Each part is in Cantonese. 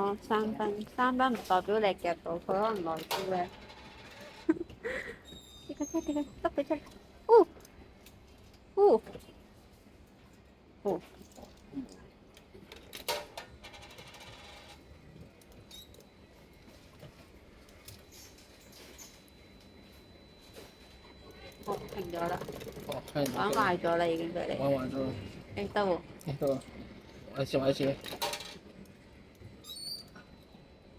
咯，三分唔代表你夾到，佢可能內招咧。呢個車，呢個得佢出嚟。哦哦哦！哦，停咗啦，哦，係。玩壞咗啦，已經俾你。玩壞咗。誒得喎，得啊，玩一次。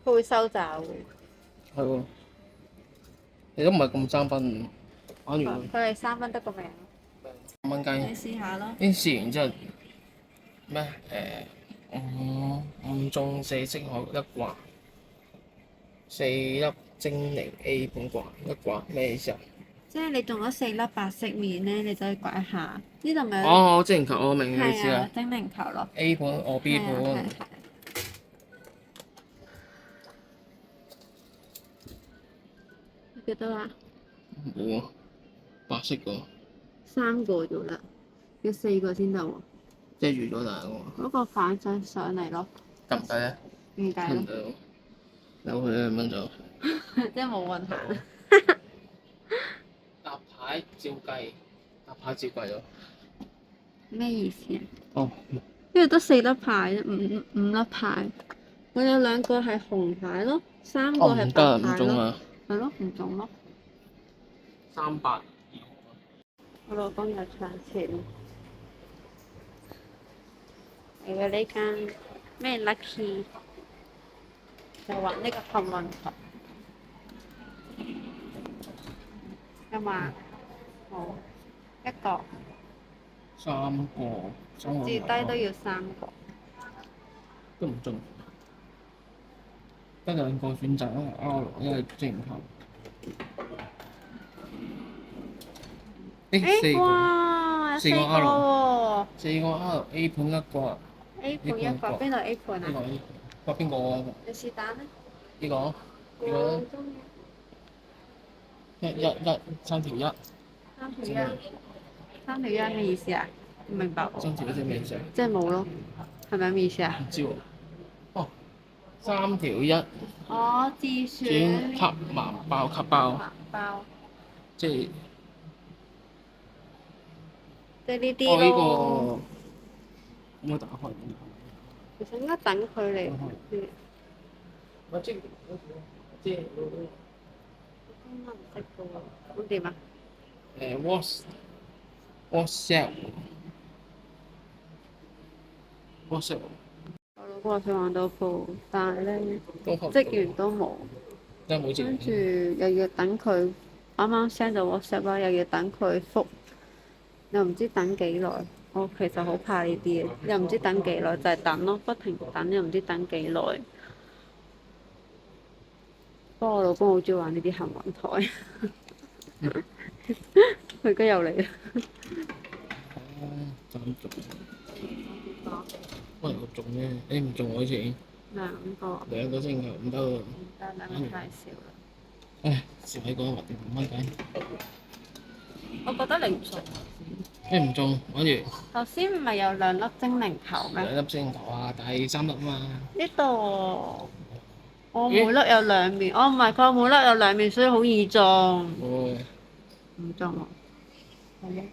佢會收爪喎。係喎，你都唔係咁三分，玩完佢係3分得個名。5蚊雞。你試下咯。試完之後咩？五中4色海一掛，4粒精靈 A 本掛一掛咩意思啊？即係你中咗4粒白色面咧，你就可以刮一下。呢度咪有哦，精靈球，我明你意思係啊啦。精靈球咯。A 盤，我 B 係啊盤。係啊幾多啊？冇啊，白色個， 3個咗啦，要4個先得喎。即係預咗大個。嗰個反咗上嚟咯。得唔得咧？唔計咯，得唔得？由佢2蚊就即係冇運行。搭牌照計，搭牌照計咯。咩意思啊？哦，呢度得4粒牌啫，五粒牌。我有2個係紅牌咯，3個係唔得唔白牌咯。中啊係咯，唔中咯。 ！382。我老公有唱錢。嚟嘅呢間咩 Lucky 就玩呢個幸運球。有冇？冇。一個。 3個，至低都要3個。都唔中，得2個選擇，一係 R，一係精靈球。4個，哇，4個喎4個 R，A 盤一掛。 ！A 盤一個，邊度 A 盤啊？掛邊個啊？你是但啦。呢個？呢個我咧？中意。3條1。3條1咩意思啊？唔明白喎。 3條1即係咩意思啊？即係冇咯，係咪咩意思啊？唔知喎。哦，3條1。哦，自選。轉吸盲包吸包。盲包。即係。即係呢啲呢咯。個可唔可以打開？其實應該等佢嚟。我即係應該唔識嘅喎，咁點啊？WhatsApp。我老公話想玩到鋪，但係咧職員都冇，真係冇跟住又要等佢啱啱 send 到 WhatsApp 啦，又要等佢覆，又唔知等幾耐。我其實好怕呢啲嘢，又唔知等幾耐，就係等咯，不停等，又唔知等幾耐。不過我老公好中意玩呢啲幸運台，佢而家又嚟啦。就咁中。可能我中啫，你唔中我錢。2個星球唔得喎。唔得，2個太少啦。唉，少喺講話定5蚊雞。我覺得你唔中。咩唔中？玩完。頭先唔係有2粒精靈球咩？ 2粒星球啊，但係3粒啊嘛。呢度我每粒有2面，哦唔係，佢每粒有2面，所以好易中。哦。唔中喎。係咩？